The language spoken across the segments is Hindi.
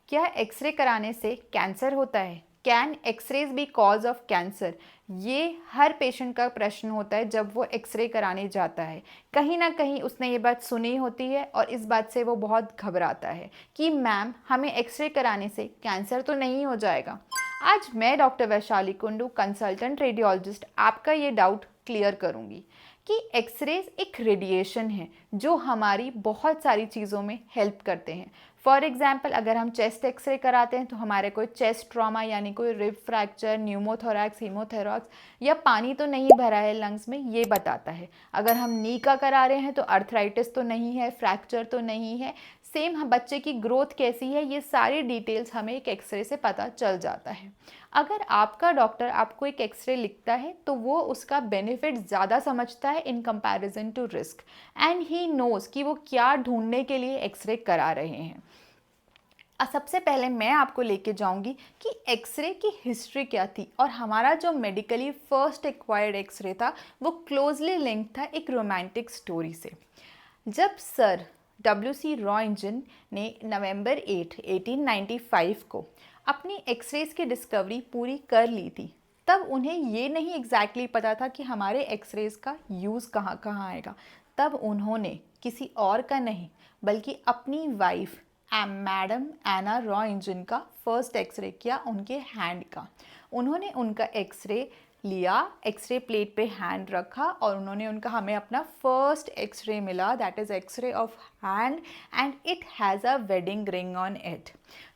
क्या एक्सरे कराने से कैंसर होता है? Can x-rays be cause of cancer? ये हर पेशेंट का प्रश्न होता है जब वो एक्सरे कराने जाता है। कहीं ना कहीं उसने ये बात सुनी होती है और इस बात से वो बहुत घबराता है कि मैम हमें एक्सरे कराने से कैंसर तो नहीं हो जाएगा। आज मैं doctor Vaishali Kundu, consultant radiologist, आपका ये डाउट क्लियर करूँगी कि एक्सरेज एक रेडिएशन है जो हमारी बहुत सारी चीज़ों में हेल्प करते हैं। फॉर एग्जाम्पल, अगर हम चेस्ट एक्सरे कराते हैं तो हमारे कोई चेस्ट ट्रॉमा यानी कोई रिब फ्रैक्चर, न्यूमोथोरैक्स, हीमोथोरैक्स या पानी तो नहीं भरा है लंग्स में, ये बताता है। अगर हम नी का करा रहे हैं तो अर्थराइटिस तो नहीं है, फ्रैक्चर तो नहीं है, सेम हम बच्चे की ग्रोथ कैसी है, ये सारी डिटेल्स हमें एक एक्सरे से पता चल जाता है। अगर आपका डॉक्टर आपको एक एक्सरे लिखता है तो वो उसका बेनिफिट ज़्यादा समझता है in comparison to risk, and he knows कि वो क्या ढूंढने के लिए एक्सरे करा रहे हैं। सबसे पहले मैं आपको लेके जाऊंगी कि एक्सरे की हिस्ट्री क्या थी, और हमारा जो मेडिकली फर्स्ट एक्वायर्ड एक्सरे था वो क्लोजली लिंक था एक रोमांटिक स्टोरी से। जब सर W.C. रॉन्जन ने नवंबर 8, 1895 को अपनी एक्सरेज की डिस्कवरी पूरी कर ली थी, तब उन्हें ये नहीं एग्जैक्टली पता था कि हमारे एक्सरेज का यूज़ कहाँ कहाँ आएगा। तब उन्होंने किसी और का नहीं बल्कि अपनी वाइफ मैडम एना रॉन्जन का फर्स्ट एक्सरे किया, उनके हैंड का। उन्होंने उनका एक्सरे लिया, एक्सरे प्लेट पे हैंड रखा और उन्होंने उनका हमें अपना फर्स्ट एक्सरे मिला, that is x-ray of hand, and it has a wedding ring on it.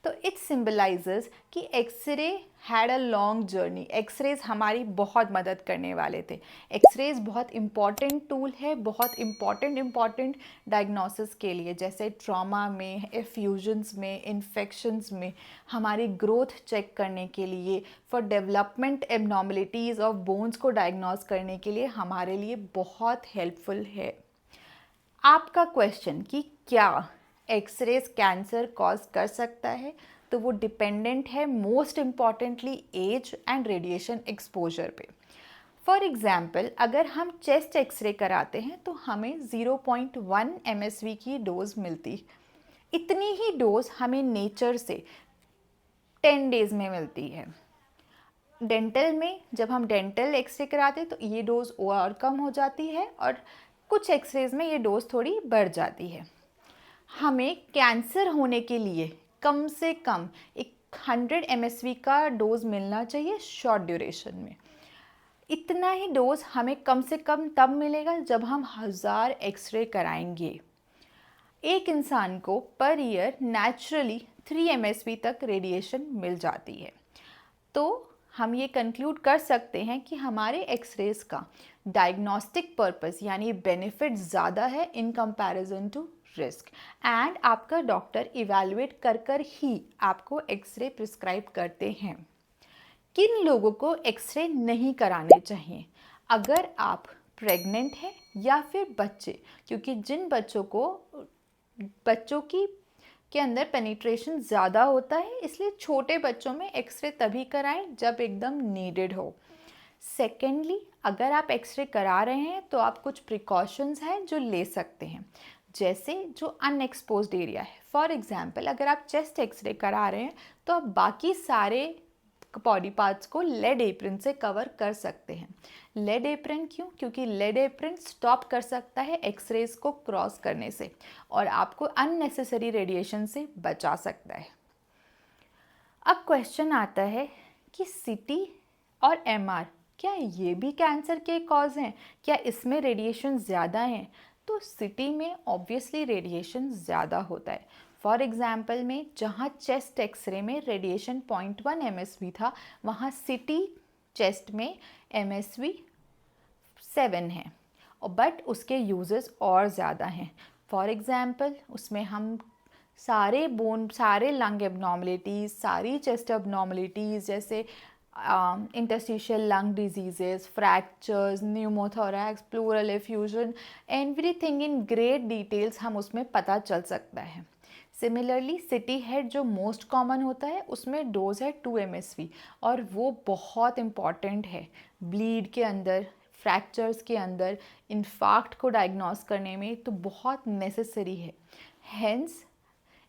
तो इट सिंबलाइजेस कि x-ray had a long journey. X-rays हमारी बहुत मदद करने वाले थे। एक्सरेज बहुत इंपॉर्टेंट टूल है, बहुत इम्पॉर्टेंट डायग्नोसिस के लिए, जैसे ट्रॉमा में, एफ्यूजन्स में, इन्फेक्शंस में, हमारी ग्रोथ चेक करने के लिए, for development abnormalities of bones को डायग्नोस करने के लिए हमारे लिए बहुत हेल्पफुल है। आपका क्वेश्चन कि क्या एक्सरेज कैंसर कॉज कर सकता है, तो वो डिपेंडेंट है most importantly age and radiation exposure पे। फॉर एग्जाम्पल, अगर हम चेस्ट एक्सरे कराते हैं तो हमें 0.1 MSV की डोज मिलती। इतनी ही डोज हमें नेचर से 10 डेज में मिलती है। डेंटल में जब हम डेंटल एक्सरे कराते हैं तो ये डोज और कम हो जाती है और कुछ एक्सरेज में ये डोज थोड़ी बढ़ जाती है। हमें कैंसर होने के लिए कम से कम एक 100 MSV का डोज मिलना चाहिए शॉर्ट ड्यूरेशन में। इतना ही डोज हमें कम से कम तब मिलेगा जब हम 1000 एक्सरे कराएंगे। एक इंसान को पर ईयर नेचुरली 3 MSV तक रेडिएशन मिल जाती है। तो हम ये कंक्लूड कर सकते हैं कि हमारे एक्सरेज का डायग्नोस्टिक पर्पस यानी बेनिफिट ज़्यादा है in comparison to risk, and आपका डॉक्टर इवैल्यूएट कर कर ही आपको एक्सरे प्रिस्क्राइब करते हैं। किन लोगों को एक्सरे नहीं कराने चाहिए? अगर आप प्रेग्नेंट हैं या फिर बच्चे, क्योंकि जिन बच्चों की के अंदर पेनिट्रेशन ज़्यादा होता है, इसलिए छोटे बच्चों में एक्सरे तभी कराएं जब एकदम नीडेड हो। सेकेंडली, अगर आप एक्सरे करा रहे हैं तो आप कुछ प्रिकॉशंस हैं जो ले सकते हैं, जैसे जो अनएक्सपोज्ड एरिया है। फॉर एग्जांपल, अगर आप चेस्ट एक्सरे करा रहे हैं तो आप बाकी सारे बॉडी पार्ट्स को लेड एप्रन से कवर कर सकते हैं। लेड एप्रन क्यों? क्योंकि लेड एप्रन स्टॉप कर सकता है एक्सरेज को क्रॉस करने से और आपको अननेसेसरी रेडिएशन से बचा सकता है। अब क्वेश्चन आता है कि सीटी और एमआर क्या ये भी कैंसर के कॉज हैं? क्या इसमें रेडिएशन ज़्यादा हैं? तो सीटी में ऑब्वियसली रेडिएशन ज़्यादा होता है। फॉर एग्जाम्पल में जहाँ चेस्ट एक्सरे में रेडिएशन 0.1 MSV था, वहाँ सीटी चेस्ट में MSV 7 है, बट उसके यूजेस और ज़्यादा हैं। फॉर एग्जाम्पल, उसमें हम सारे लंग एबनॉर्मलिटीज़, सारी चेस्ट एबनॉर्मलिटीज़ जैसे interstitial lung diseases, fractures, pneumothorax, pleural effusion, everything in great details हम उसमें पता चल सकता है। सिमिलरली सिटी हेड जो मोस्ट कॉमन होता है उसमें डोज है 2 MSV और वो बहुत इम्पॉर्टेंट है ब्लीड के अंदर, फ्रैक्चर्स के अंदर, इन्फार्क्ट को डायग्नोस करने में तो बहुत नेसेसरी है। हेंस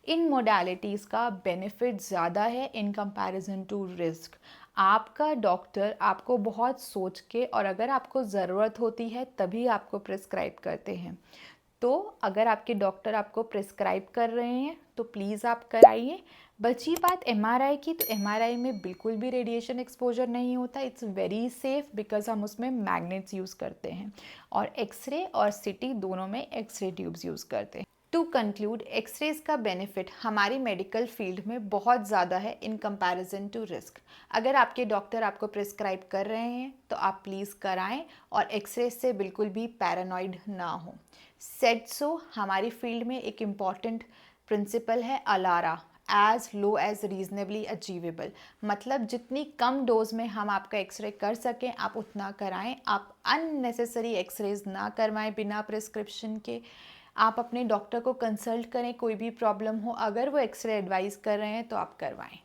इन मोडालिटीज़ का बेनिफिट ज़्यादा है इन कंपैरिजन टू रिस्क। आपका डॉक्टर आपको बहुत सोच के और अगर आपको ज़रूरत होती है तभी आपको प्रिस्क्राइब करते हैं। तो अगर आपके डॉक्टर आपको प्रिस्क्राइब कर रहे हैं तो प्लीज़ आप कराइए। बची बात एमआरआई की, तो एमआरआई में बिल्कुल भी रेडिएशन एक्सपोजर नहीं होता, इट्स वेरी सेफ बिकॉज हम उसमें मैग्नेट्स यूज़ करते हैं और एक्सरे और सिटी दोनों में एक्सरे ट्यूब्स यूज़ करते हैं। टू कंक्लूड, एक्सरेज का बेनिफिट हमारी मेडिकल फील्ड में बहुत ज़्यादा है इन कंपैरिजन टू रिस्क। अगर आपके डॉक्टर आपको प्रिस्क्राइब कर रहे हैं तो आप प्लीज़ कराएं और एक्सरे से बिल्कुल भी पैरानॉइड ना हो। सेड सो हमारी फील्ड में एक इम्पॉर्टेंट प्रिंसिपल है ALARA, as low as reasonably achievable. मतलब जितनी कम डोज में हम आपका एक्सरे कर सकें आप उतना कराएं। आप अननेसेसरी एक्सरेज ना करवाएं बिना प्रिस्क्रिप्शन के। आप अपने डॉक्टर को कंसल्ट करें कोई भी प्रॉब्लम हो, अगर वो एक्सरे एडवाइस कर रहे हैं तो आप करवाएं।